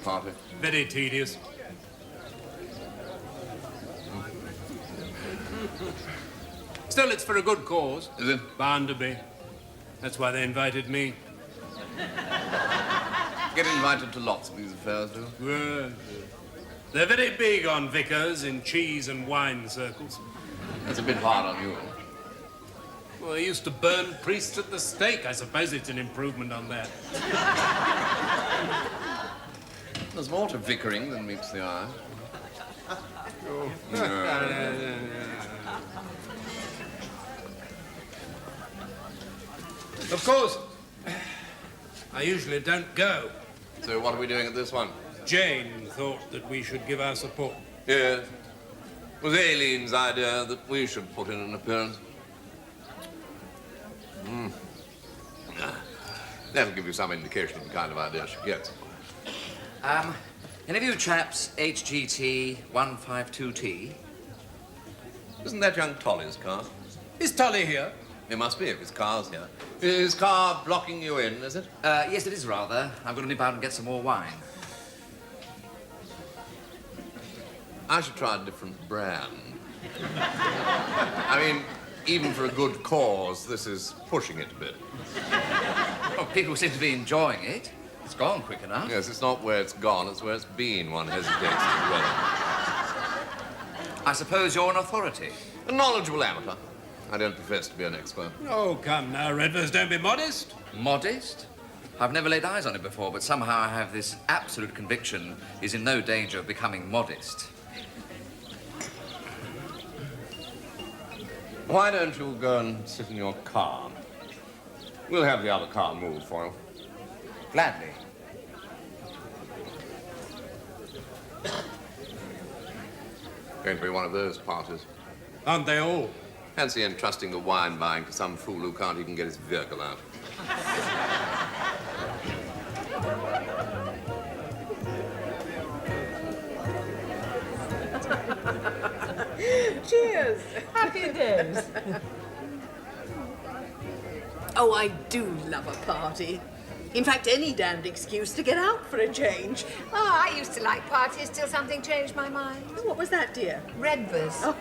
party? Very tedious. Still, it's for a good cause. Is it? Bound to be. That's why they invited me. Get invited to lots of these affairs, do you? Well, they're very big on vicars in cheese and wine circles. That's a bit hard on you. Well, they used to burn priests at the stake. I suppose it's an improvement on that. There's more to vicaring than meets the eye. Oh. Of course, I usually don't go. So what are we doing at this one? Jane thought that we should give our support. Yes. It was Aileen's idea that we should put in an appearance. That'll give you some indication of the kind of idea she gets. Any of you chaps HGT 152T? Isn't that young Tolly's car? Is Tully here? It must be if his car's here. Is his car blocking you in, is it? Yes, it is rather. I'm going to nip out and get some more wine. I should try a different brand. I mean, even for a good cause, this is pushing it a bit. Well, people seem to be enjoying it. It's gone quick enough. Yes, it's not where it's gone, it's where it's been. One hesitates to dwell. I suppose you're an authority. A knowledgeable amateur. I don't profess to be an expert. Oh, come now, Redvers, don't be modest. Modest? I've never laid eyes on it before, but somehow I have this absolute conviction he's in no danger of becoming modest. Why don't you go and sit in your car? We'll have the other car moved for you. Gladly. Going to be one of those parties. Aren't they all? Fancy entrusting the wine buying to some fool who can't even get his vehicle out. Cheers! Happy days! Oh, I do love a party. In fact, any damned excuse to get out for a change. Oh, I used to like parties till something changed my mind. What was that, dear? Redvers. Oh.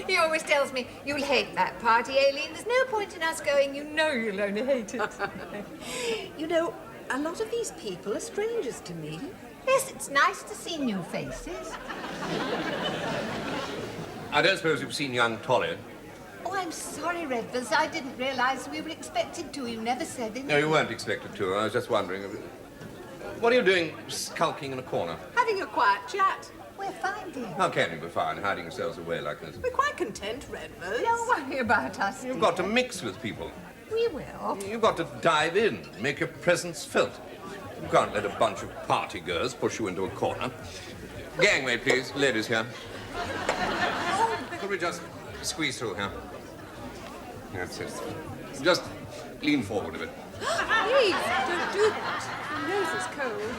He always tells me, you'll hate that party, Aileen. There's no point in us going. You know you'll only hate it. You know, a lot of these people are strangers to me. Yes, it's nice to see new faces. I don't suppose you've seen young Tolly. Oh, I'm sorry, Redvers. I didn't realise we were expected to. You never said anything. No, you weren't expected to. I was just wondering. What are you doing skulking in a corner? Having a quiet chat. We're fine, dear. How can you be fine hiding yourselves away like this? We're quite content, Redvers. Don't worry about us, You've dear. got to mix with people. We will. You've got to dive in, make your presence felt. You can't let a bunch of party-goers push you into a corner. Gangway, please. Ladies here. Could we just squeeze through here? That's it. Just lean forward a bit. Please, don't do that. Your nose is cold.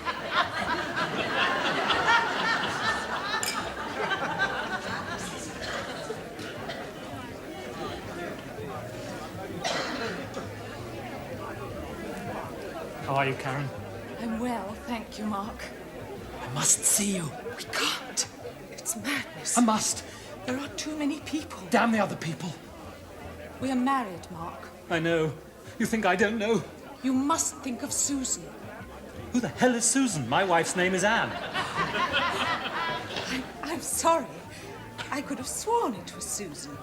How are you, Karen? I'm well, thank you, Mark. I must see you. We can't. It's madness. I must. There are too many people. Damn the other people. We are married, Mark. I know. You think I don't know? You must think of Susan. Who the hell is Susan? My wife's name is Anne. I'm sorry. I could have sworn it was Susan.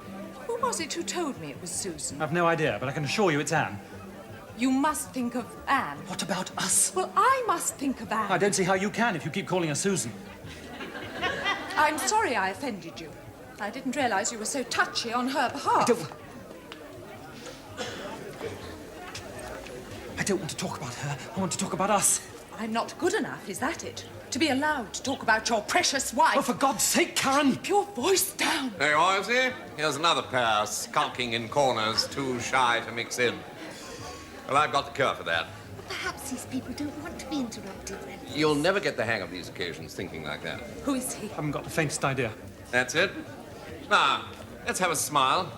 Who was it who told me it was Susan? I've no idea, but I can assure you it's Anne. You must think of Anne. What about us? Well, I must think of Anne. I don't see how you can if you keep calling her Susan. I'm sorry I offended you. I didn't realize you were so touchy on her behalf. I don't want to talk about her. I want to talk about us. I'm not good enough, is that it? To be allowed to talk about your precious wife. Oh, for God's sake, Karen! Keep your voice down. There you are, see? Here's another pair skulking in corners, too shy to mix in. Well, I've got the cure for that. Perhaps these people don't want to be interrupted, Redvers. You'll never get the hang of these occasions thinking like that. Who is he? I haven't got the faintest idea. That's it. Now, let's have a smile.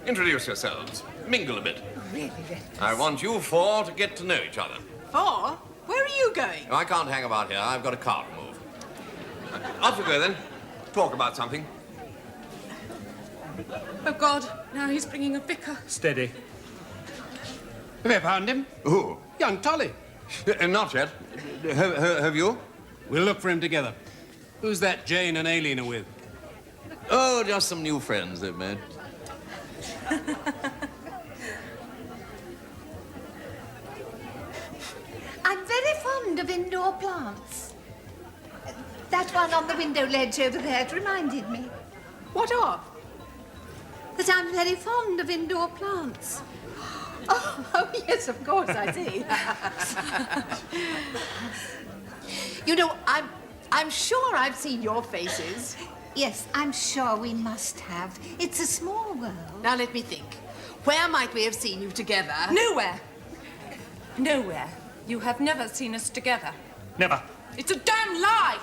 Introduce yourselves. Mingle a bit. Really, Redvers. I want you four to get to know each other. 4? Where are you going? I can't hang about here. I've got a car to move. Off we go, then. Talk about something. Oh, God, now he's bringing a vicar. Steady. Have you found him? Who? Young Tolly. Not yet. Have you? We'll look for him together. Who's that Jane and Aileen are with? Oh, just some new friends they've made. I'm very fond of indoor plants. That one on the window ledge over there, it reminded me. What of? That I'm very fond of indoor plants. Oh, yes, of course, I see. You know, I'm sure I've seen your faces. Yes, I'm sure we must have. It's a small world. Now, let me think. Where might we have seen you together? Nowhere. Nowhere. You have never seen us together. Never. It's a damn lie!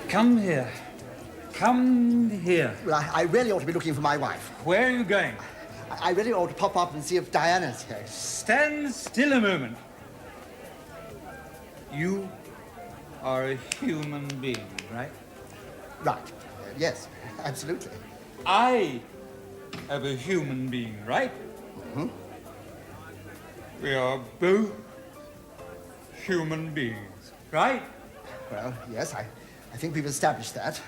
Come here. Come here. Well, I really ought to be looking for my wife. Where are you going? I really ought to pop up and see if Diana's here. Stand still a moment. You are a human being, right? Right. Yes, absolutely. I am a human being, right? Mm-hmm. We are both human beings, right? Well, yes, I think we've established that.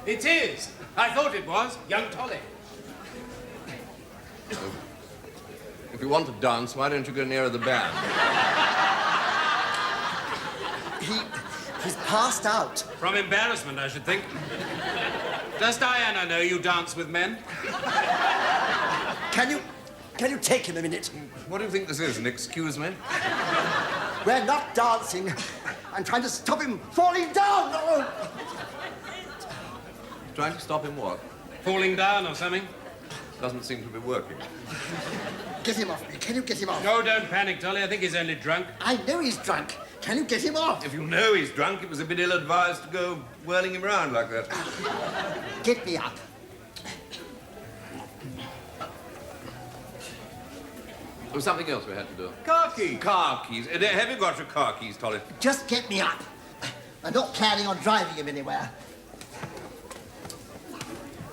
It is. I thought it was. Young Tolly. If you want to dance, why don't you go nearer the band? He's passed out. From embarrassment, I should think. Does Diana know you dance with men? Can you take him a minute? What do you think this is, an excuse me? We're not dancing. I'm trying to stop him falling down. Oh. Trying to stop him what? Falling down or something? Doesn't seem to be working. Get him off me. Can you get him off? No, don't panic, Tolly. I think he's only drunk. I know he's drunk. Can you get him off? If you know he's drunk, it was a bit ill-advised to go whirling him around like that. Get me up. There was something else we had to do. Car keys. Car keys. Have you got your car keys, Tolly? Just get me up. I'm not planning on driving him anywhere.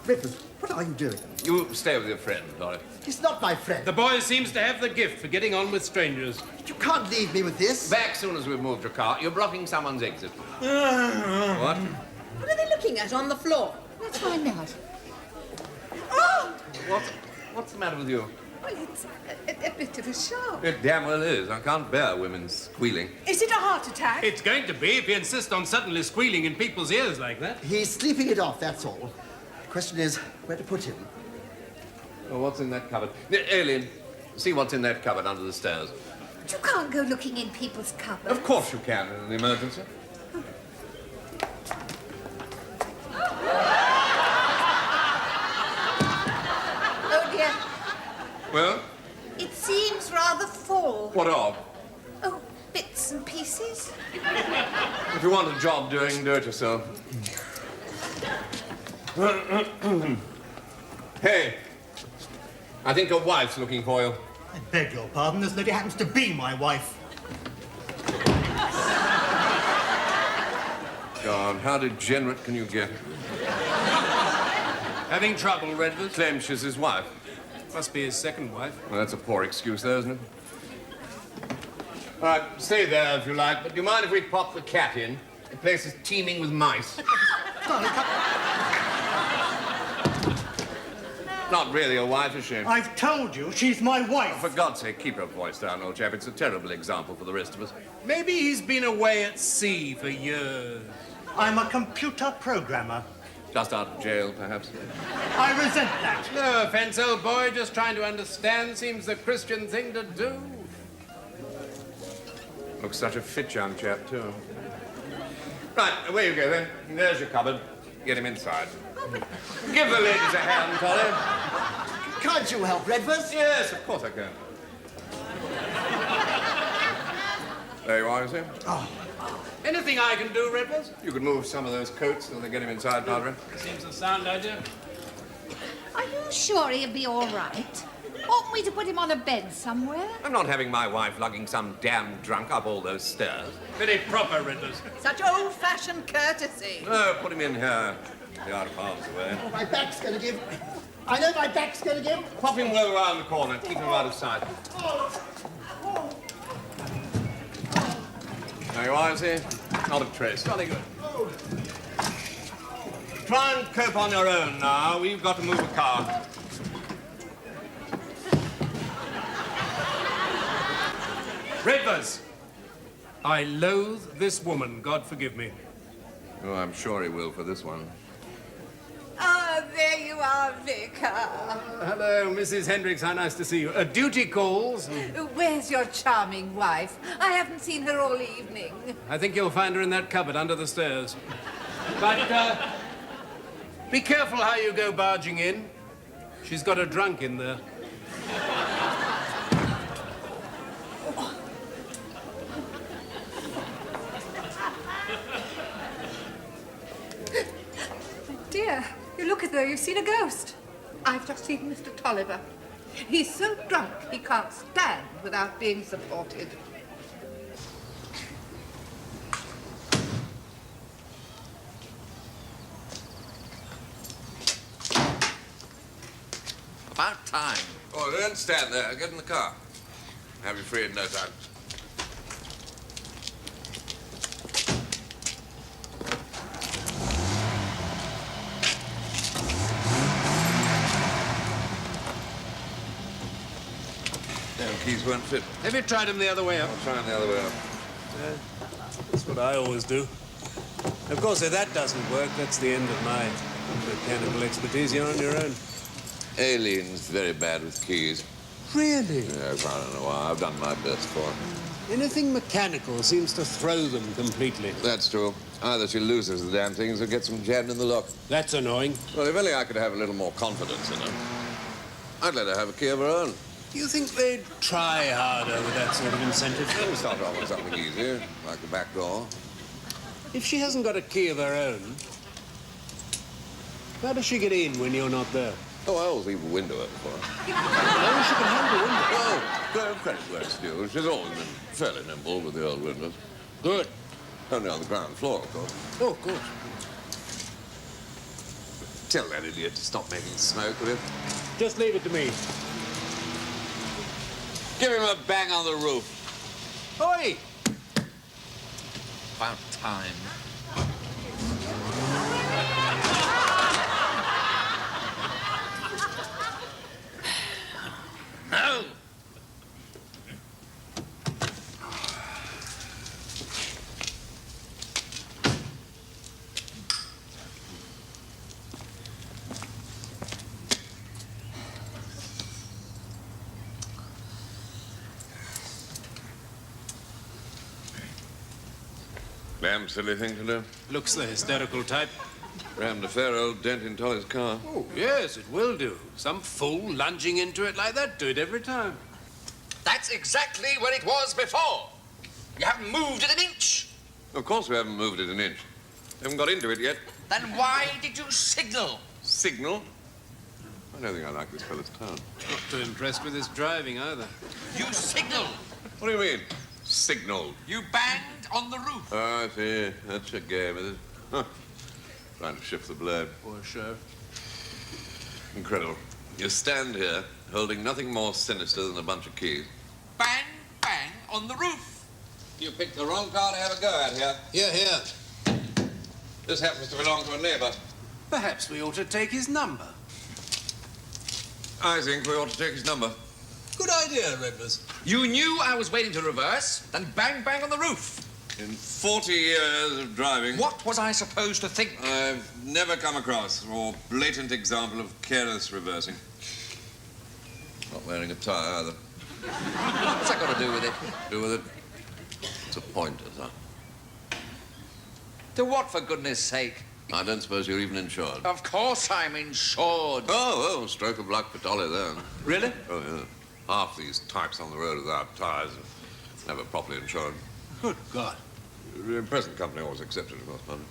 Redford, what are you doing? You stay with your friend, Tolly. He's not my friend. The boy seems to have the gift for getting on with strangers. You can't leave me with this. Back soon as we've moved your car. You're blocking someone's exit. What? What are they looking at on the floor? Let's find out. Oh! What's the matter with you? Well, it's a bit of a shock. It damn well is. I can't bear women squealing. Is it a heart attack? It's going to be if you insist on suddenly squealing in people's ears like that. He's sleeping it off, that's all. The question is where to put him. Well, what's in that cupboard? Aileen, see what's in that cupboard under the stairs. You can't go looking in people's cupboards. Of course you can in an emergency. Oh, dear. Well, It seems rather full. what of? Oh, bits and pieces. If you want a job doing, do it yourself. Hey, I think your wife's looking for you. I beg your pardon, this lady happens to be my wife. God, how degenerate can you get? Having trouble, Redford? Claims she's his wife. Must be his second wife. Well, that's a poor excuse, though, isn't it? All right, stay there if you like, but do you mind if we pop the cat in? The place is teeming with mice. Not really a wife, is she? I've told you, she's my wife. For God's sake, keep her voice down, old chap. It's a terrible example for the rest of us. Maybe he's been away at sea for years. I'm a computer programmer. Just out of jail, perhaps. I resent that. No offense, old boy. Just trying to understand seems the Christian thing to do. Looks such a fit young chap, too. Right, away you go, then. There's your cupboard. Get him inside. Give the ladies a hand, Polly. Can't you help, Redvers? Yes, of course I can. There you are, you see? Anything I can do, Redvers? You could move some of those coats till they get him inside, Padre. Seems a sound idea. Are you sure he'll be all right? Oughtn't we to put him on a bed somewhere? I'm not having my wife lugging some damn drunk up all those stairs. Very proper, Redvers. Such old-fashioned courtesy. No, put him in here. Be out of harm's way. Oh, my back's going to give. I know my back's going to give. Pop him well around the corner. Keep him out of sight. There you are, see? Not a trace. Jolly good. Try and cope on your own now. We've got to move a car. Redvers! I loathe this woman, God forgive me. Oh, I'm sure he will for this one. Oh, there you are, Vicar. Hello, Mrs. Hendricks. How nice to see you. Duty calls. Where's your charming wife? I haven't seen her all evening. I think you'll find her in that cupboard under the stairs. But, be careful how you go barging in. She's got a drunk in there. Dear, you look as though you've seen a ghost. I've just seen Mr. Tolliver. He's so drunk he can't stand without being supported. About time. Oh, don't stand there. Get in the car. Have you free in no time. Damn keys weren't fit. Have you tried him the other way up? I'll try 'em the other way up. That's what I always do. Of course, if that doesn't work, that's the end of my mechanical expertise. You're on your own. Aileen's very bad with keys. Really? Yes, I don't know why. I've done my best for her. Anything mechanical seems to throw them completely. That's true. Either she loses the damn things or gets them jammed in the lock. That's annoying. Well, if only I could have a little more confidence in her. I'd let her have a key of her own. Do you think they'd try harder with that sort of incentive? We'll start off with something easy, like the back door. If she hasn't got a key of her own, how does she get in when you're not there? Oh, I always leave a window open for her. Oh, she can hold the window. Well, credit where it's due. She's always been fairly nimble with the old windows. Good. Only on the ground floor, of course. Oh, of course. Tell that idiot to stop making smoke, will you? Just leave it to me. Give him a bang on the roof. Oi! About time. No! Damn silly thing to do. Looks the hysterical type. Rammed a fair old dent in Tolly's car. Oh, yes, it will do. Some fool lunging into it like that, do it every time. That's exactly where it was before. You haven't moved it an inch. Of course we haven't moved it an inch. Haven't got into it yet. Then why did you signal? Signal? I don't think I like this fella's tone. Not too impressed with his driving either. You signaled. What do you mean? Signal. You banged on the roof. Oh, I see. That's your game, is it? Huh. Trying to shift the blame. Poor show. Incredible. You stand here holding nothing more sinister than a bunch of keys. Bang, bang on the roof. You picked the wrong car to have a go at here. Here. This happens to belong to a neighbor. Perhaps we ought to take his number. I think we ought to take his number. Good idea, Redvers. You knew I was waiting to reverse, then bang, bang on the roof. In 40 years of driving, What was I supposed to think? I've never come across a more blatant example of careless reversing. Not wearing a tie either. What's that got to do with it? Do with it. It's a pointer, sir. To what, for goodness sake? I don't suppose you're even insured. Of course I'm insured. Oh, stroke of luck for Dolly then. Really? Oh, yeah. Half these types on the road without tyres are never properly insured. Good God. The present company always accepted, of course, pardon.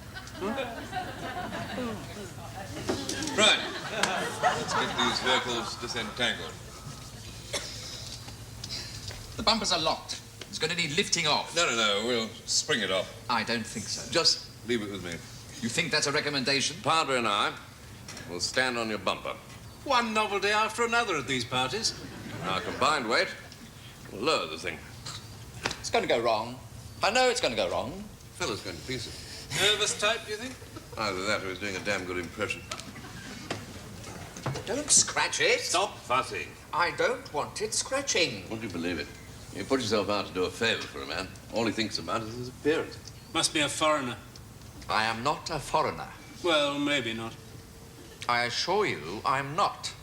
Right. Let's get these vehicles disentangled. The bumpers are locked. It's going to need lifting off. No, we'll spring it off. I don't think so. Just leave it with me. You think that's a recommendation? Padre and I will stand on your bumper. One novelty after another at these parties. Our combined weight will lower the thing. It's going to go wrong. I know it's going to go wrong. Fella's going to pieces. Nervous type, do you think? Either that or he's doing a damn good impression. Don't scratch it. Stop fussing. I don't want it scratching. Would you believe it? You put yourself out to do a favor for a man. All he thinks about is his appearance. Must be a foreigner. I am not a foreigner. Well, maybe not. I assure you I'm not.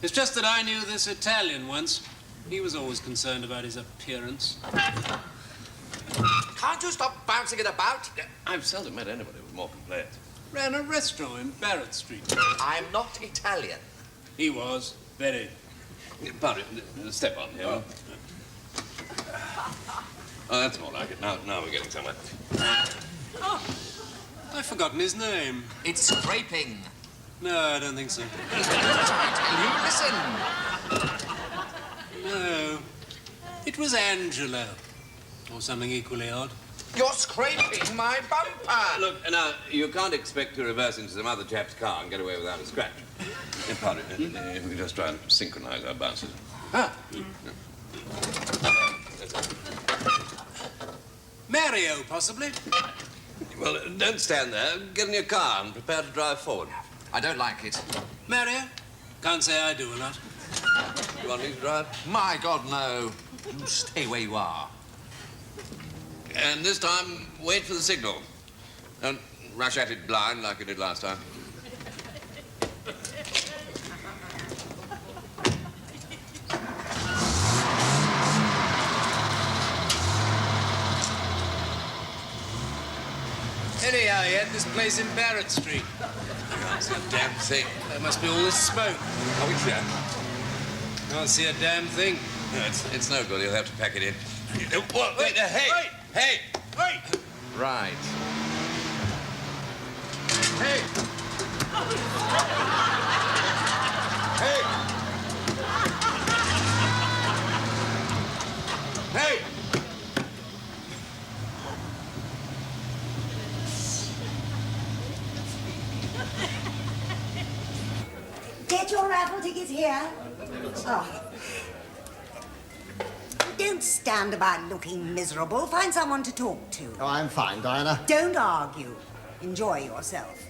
It's just that I knew this Italian once. He was always concerned about his appearance. Can't you stop bouncing it about? I've seldom met anybody with more complaints. Ran a restaurant in Barrett Street. I'm not Italian. He was. Very. Padre, step on here. Oh, that's more like it. Now we're getting somewhere. Oh, I've forgotten his name. It's scraping. No, I don't think so. You listen. No. It was Angelo. Or something equally odd. You're scraping my bumper. Look, now, you can't expect to reverse into some other chap's car and get away without a scratch. Padre, if we just try and synchronize our bounces. Ah. Mario, possibly? Well, don't stand there. Get in your car and prepare to drive forward. I don't like it. Mario? Can't say I do a lot. You want me to drive? My God, no. You stay where you are. And this time, wait for the signal. Don't rush at it blind like you did last time. Anyhow, he had this place in Barrett Street. That's a damn thing. There must be all this smoke. Are we sure? Can't see a damn thing. No, it's no good. You'll have to pack it in. Wait, hey! Wait! Hey! Wait! Right. Hey! Hey! Hey! Get your raffle tickets here. Oh. Don't stand about looking miserable. Find someone to talk to. Oh, I'm fine, Diana. Don't argue. Enjoy yourself.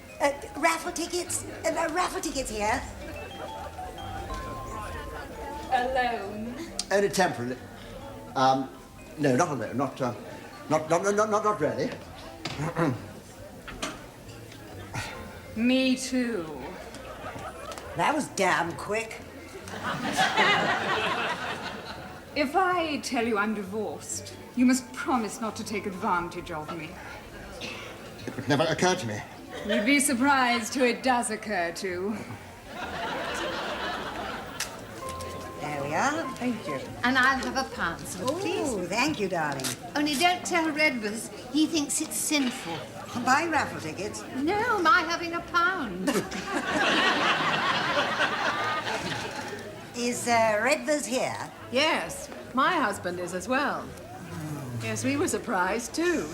Raffle tickets? Raffle tickets here. Alone? Only temporarily. No, not alone. Not really. Me too. That was damn quick. If I tell you I'm divorced, you must promise not to take advantage of me. It would never occur to me. You'd be surprised who it does occur to. There we are. Thank you. And I'll have a pound, sir, please. Oh, thank you, darling. Only don't tell Redvers. He thinks it's sinful. Buying raffle tickets? No, my having a pound. Is Redvers here? Yes, my husband is as well. Yes, we were surprised too.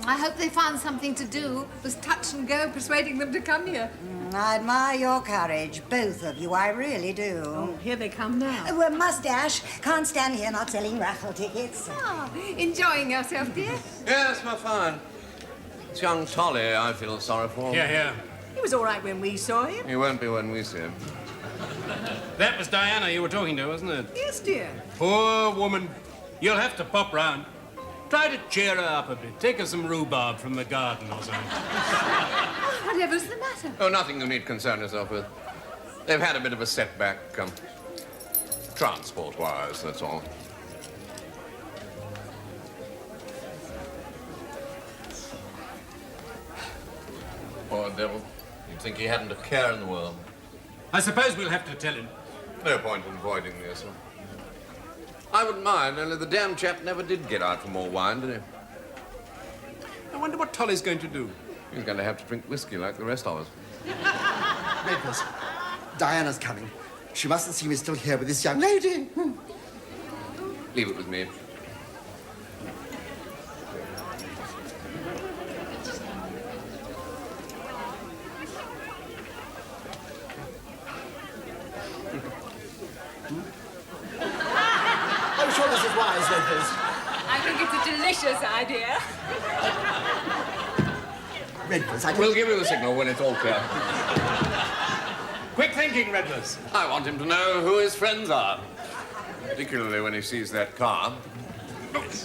I hope they found something to do. It was touch and go persuading them to come here. I admire your courage, both of you. I really do. Oh, here they come now. Well, mustache. Can't stand here not selling raffle tickets. Oh, enjoying yourself, dear? Yes, we're fine. It's young Tolly I feel sorry for. Yeah. He was all right when we saw him. He won't be when we see him. That was Diana you were talking to, wasn't it? Yes, dear. Poor woman. You'll have to pop round. Try to cheer her up a bit. Take her some rhubarb from the garden or something. Oh, whatever's the matter? Oh, nothing you need concern yourself with. They've had a bit of a setback, transport-wise, that's all. devil. You'd think he hadn't a care in the world. I suppose we'll have to tell him. No point in avoiding this. I wouldn't mind, only the damn chap never did get out for more wine, did he? I wonder what Tolly's going to do. He's going to have to drink whiskey like the rest of us. Redvers, Diana's coming. She mustn't see me still here with this young lady. Leave it with me. I'm sure this is wise, Redvers. I think it's a delicious idea. Redvers, I We'll give you the signal when it's all clear. Quick thinking, Redvers. I want him to know who his friends are. Particularly when he sees that car.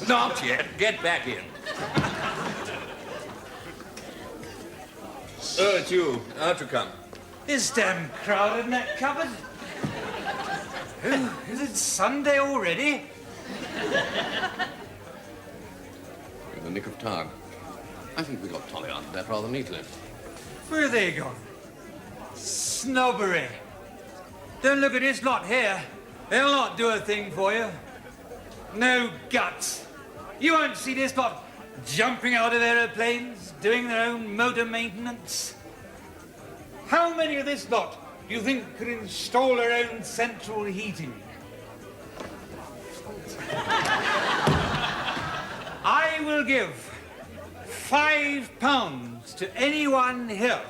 Not yet. Get back in. Oh, it's you. Out you come. It's damn crowded in that cupboard. Oh, is it Sunday already? In the nick of time. I think we got Tolly out of that rather neatly. Where are they gone? Snobbery. Don't look at this lot here. They'll not do a thing for you. No guts. You won't see this lot jumping out of aeroplanes, doing their own motor maintenance. How many of this lot do you think could install their own central heating? I will give £5 to anyone here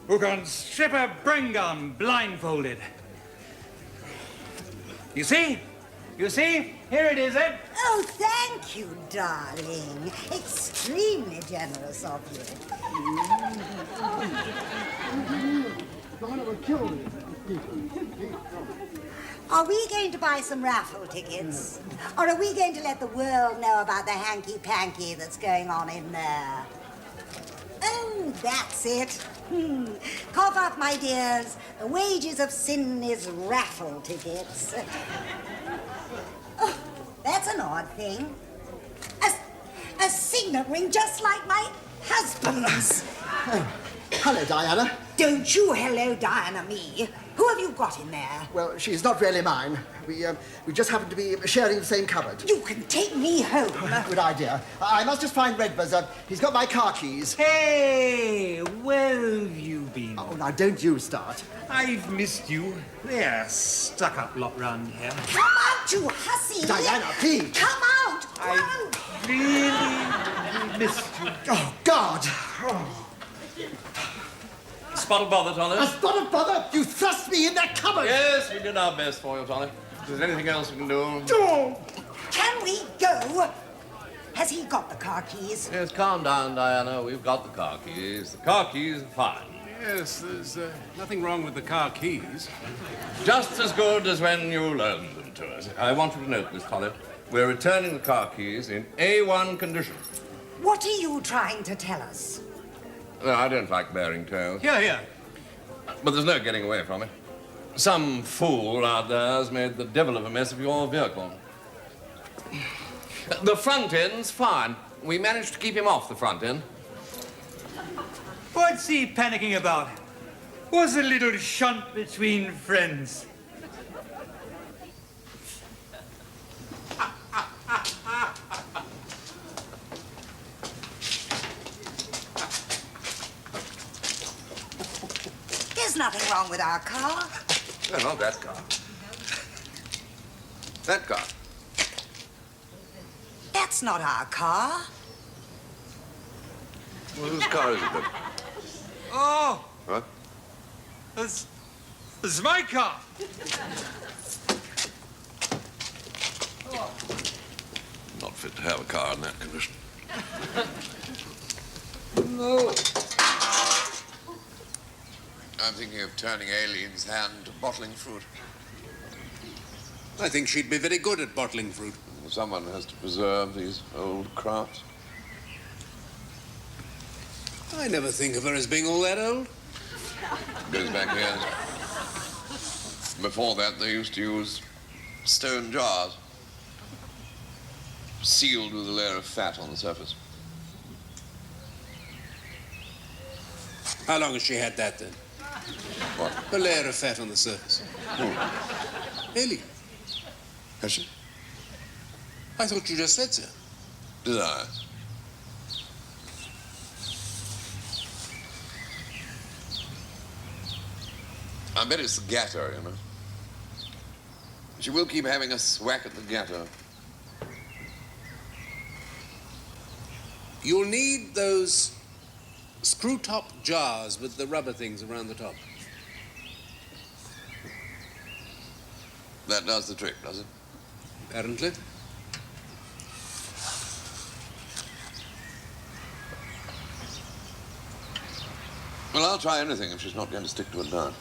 who can strip a brain gun blindfolded. You see? You see? Here it is, eh? Oh, thank you, darling. Extremely generous of you. Are we going to buy some raffle tickets? Or are we going to let the world know about the hanky-panky that's going on in there? Oh, that's it. Cough up, my dears. The wages of sin is raffle tickets. Oh, that's an odd thing. A signet ring just like my husband's. Hello, Diana. Don't you hello Diana me. Who have you got in there? Well, she's not really mine. We just happen to be sharing the same cupboard. You can take me home. Good idea. I must just find Redvers. He's got my car keys. Hey, where have you been? Oh, now don't you start. I've missed you. They're stuck-up lot round here. Come out, you hussy! Diana, please. Come out! I really missed you. Oh, God. Oh. Spot of bother, Tolly. A spot of bother? You thrust me in that cupboard. Yes, we did our best for you, Tolly. If there's anything else we can do... Oh. Can we go? Has he got the car keys? Yes, calm down, Diana. We've got the car keys. The car keys are fine. Yes, there's nothing wrong with the car keys. Just as good as when you loaned them to us. I want you to note this, Tolly. We're returning the car keys in A1 condition. What are you trying to tell us? No, I don't like bearing tales. Here. But there's no getting away from it. Some fool out there has made the devil of a mess of your vehicle. The front end's fine. We managed to keep him off the front end. What's he panicking about? What's a little shunt between friends? There's nothing wrong with our car. No, not that car. That car. That's not our car. Well, whose car is it then? Oh, What? that's my car. Not fit to have a car in that condition. No. I'm thinking of turning Aileen's hand to bottling fruit. I think she'd be very good at bottling fruit. Someone has to preserve these old crafts. I never think of her as being all that old. Goes back years. Before that, they used to use stone jars, sealed with a layer of fat on the surface. How long has she had that, then? What? A layer of fat on the surface. Really? Has she? I thought you just said so. Did I? I bet it's the gatter, you know. She will keep having a thwack at the gatter. You'll need those screw-top jars with the rubber things around the top. That does the trick, does it? Apparently. Well, I'll try anything if she's not going to stick to it down.